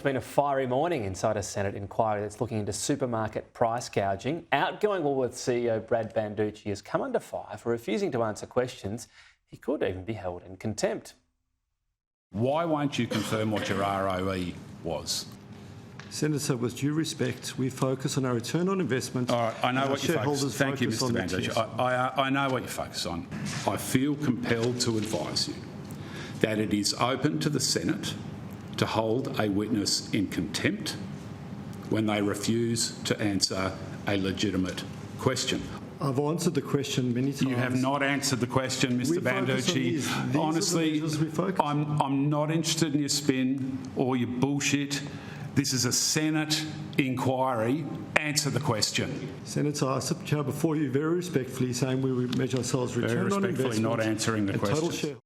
It's been a fiery morning inside a Senate inquiry that's looking into supermarket price gouging. Outgoing Woolworths CEO Brad Banducci has come under fire for refusing to answer questions. He could even be held in contempt. Why won't you confirm what your ROE was? Senator, with due respect, we focus on our return on investment. All right, I know what you focus on. Thank you, Mr Banducci. I know what you focus on. I feel compelled to advise you that it is open to the Senate to hold a witness in contempt when they refuse to answer a legitimate question. I've answered the question many times. You have not answered the question, Mr Banducci. Honestly, I'm not interested in your spin or your bullshit. This is a Senate inquiry. Answer the question. Senator, I sit here before you very respectfully saying we measure ourselves return on investment. Very respectfully not answering the question.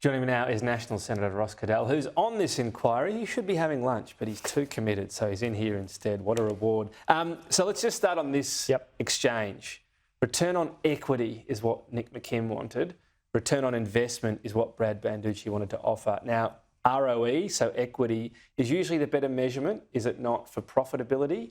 Joining me now is National Senator Ross Caddell, who's on this inquiry. He should be having lunch, but he's too committed, so he's in here instead. What a reward. So let's just start on this exchange. Return on equity is what Nick McKim wanted. Return on investment is what Brad Banducci wanted to offer. Now, ROE, so equity, is usually the better measurement, is it not, for profitability?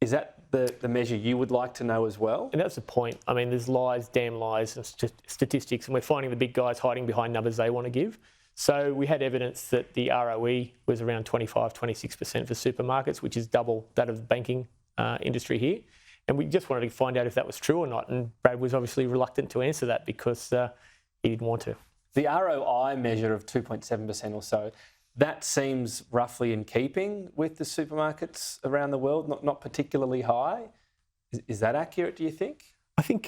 Is that the measure you would like to know as well? And that's the point. I mean, there's lies, damn lies, and statistics, and we're finding the big guys hiding behind numbers they want to give. So we had evidence that the ROE was around 25, 26% for supermarkets, which is double that of the banking industry here. And we just wanted to find out if that was true or not. And Brad was obviously reluctant to answer that because he didn't want to. The ROI measure of 2.7% or so, that seems roughly in keeping with the supermarkets around the world, not particularly high. Is that accurate, do you think? I think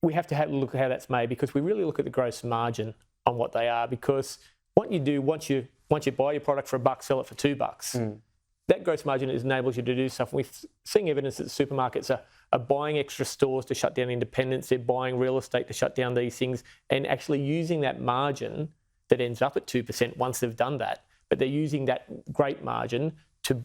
we have to have a look at how that's made, because we really look at the gross margin on what they are, because what you do once you buy your product for $1, sell it for $2, that gross margin enables you to do stuff. We're seeing evidence that supermarkets are buying extra stores to shut down independents, they're buying real estate to shut down these things, and actually using that margin that ends up at 2% once they've done that, but they're using that great margin to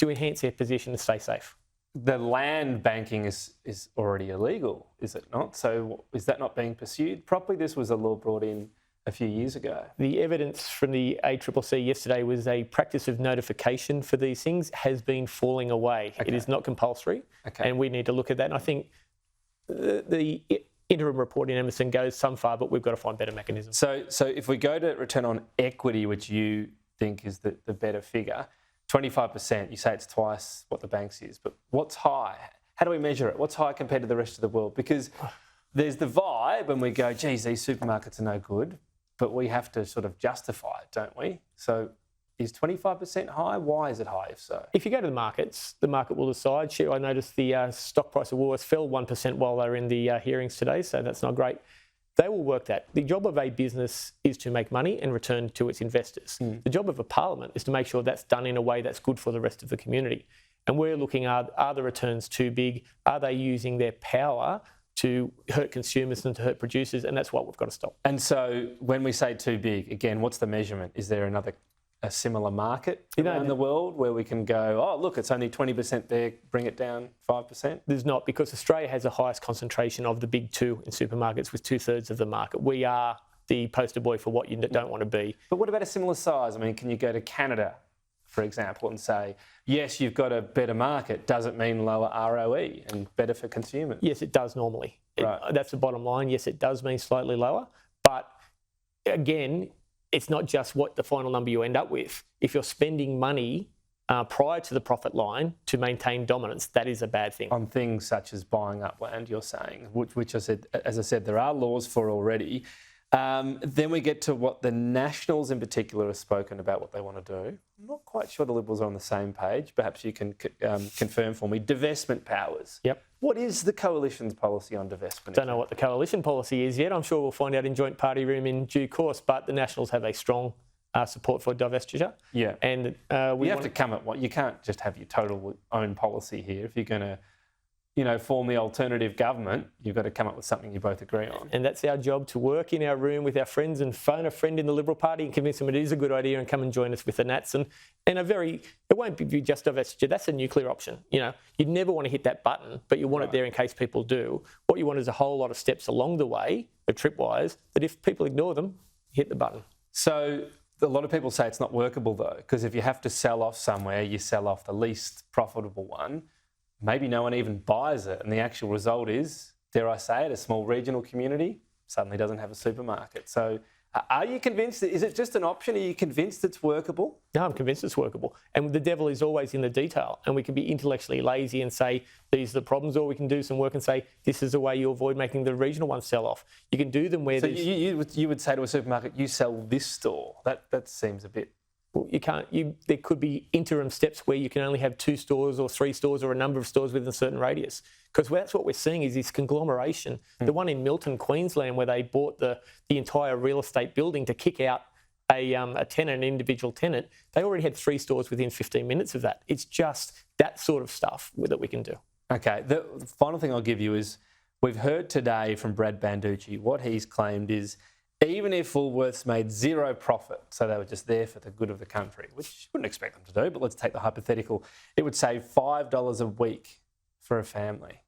enhance their position and stay safe. The land banking is already illegal, is it not? So is that not being pursued properly? This was a law brought in a few years ago. The evidence from the ACCC yesterday was a practice of notification for these things has been falling away. Okay. It is not compulsory, and we need to look at that. And I think the interim report in Emerson goes some far, but we've got to find better mechanisms. So if we go to return on equity, which you think is the better figure, 25%, you say it's twice what the bank's is, but what's high? How do we measure it? What's high compared to the rest of the world? Because there's the vibe when we go, geez, these supermarkets are no good, but we have to sort of justify it, don't we? So is 25% high? Why is it high, if so? If you go to the market will decide. I noticed the stock price of Woolworths fell 1% while they were in the hearings today, so that's not great. They will work that. The job of a business is to make money and return to its investors. The job of a parliament is to make sure that's done in a way that's good for the rest of the community. And we're looking at, are the returns too big? Are they using their power to hurt consumers and to hurt producers? And that's what we've got to stop. And so when we say too big, again, what's the measurement? Is there a similar market around the world where we can go, oh, look, it's only 20% there, bring it down 5%? There's not, because Australia has the highest concentration of the big two in supermarkets with 2/3 of the market. We are the poster boy for what you don't want to be. But what about a similar size? I mean, can you go to Canada, for example, and say, yes, you've got a better market, does it mean lower ROE and better for consumers? Yes, it does normally. Right. That's the bottom line. Yes, it does mean slightly lower. But again, it's not just what the final number you end up with. If you're spending money prior to the profit line to maintain dominance, that is a bad thing. On things such as buying up land, you're saying, which as I said, there are laws for already. Then we get to what the Nationals in particular have spoken about what they want to do. I'm not quite sure the Liberals are on the same page. Perhaps you can confirm for me. Divestment powers. Yep. What is the Coalition's policy on divestment? Don't know what the Coalition policy is yet. I'm sure we'll find out in joint party room in due course, but the Nationals have a strong support for divestiture. Yeah. And you have to come at what you can't just have your total own policy here. If you're going to form the alternative government, you've got to come up with something you both agree on. And that's our job, to work in our room with our friends and phone a friend in the Liberal Party and convince them it is a good idea and come and join us with the Nats. And it won't be just divestiture. That's a nuclear option. You'd never want to hit that button, but you want it there in case people do. What you want is a whole lot of steps along the way, the tripwires, that if people ignore them, hit the button. So a lot of people say it's not workable though, because if you have to sell off somewhere, you sell off the least profitable one. Maybe no one even buys it, and the actual result is, dare I say it, a small regional community suddenly doesn't have a supermarket. So are you convinced? Is it just an option? Are you convinced it's workable? No, I'm convinced it's workable. And the devil is always in the detail. And we can be intellectually lazy and say, these are the problems, or we can do some work and say, this is the way you avoid making the regional ones sell off. You can do them where so you would say to a supermarket, you sell this store. That seems a bit... Well, you can't. There could be interim steps where you can only have 2 stores or 3 stores or a number of stores within a certain radius. Because that's what we're seeing is this conglomeration. The one in Milton, Queensland, where they bought the entire real estate building to kick out a tenant, an individual tenant, they already had 3 stores within 15 minutes of that. It's just that sort of stuff that we can do. Okay. The final thing I'll give you is we've heard today from Brad Banducci, what he's claimed is even if Woolworths made 0 profit, so they were just there for the good of the country, which you wouldn't expect them to do, but let's take the hypothetical, it would save $5 a week for a family.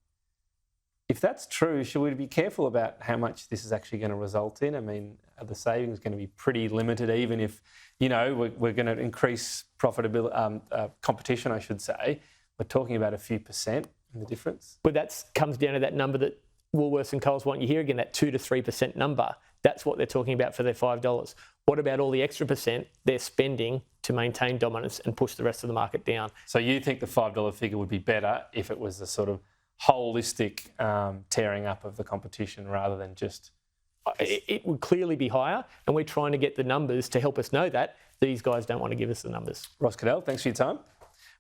If that's true, should we be careful about how much this is actually going to result in? I mean, are the savings going to be pretty limited, even if, you know, we're going to increase profitability, competition, I should say? We're talking about a few percent in the difference. But that comes down to that number that Woolworths and Coles want you here again, that 2 to 3% number. That's what they're talking about for their $5. What about all the extra percent they're spending to maintain dominance and push the rest of the market down? So you think the $5 figure would be better if it was a sort of holistic tearing up of the competition rather than just... It would clearly be higher, and we're trying to get the numbers to help us know that. These guys don't want to give us the numbers. Ross Caddell, thanks for your time.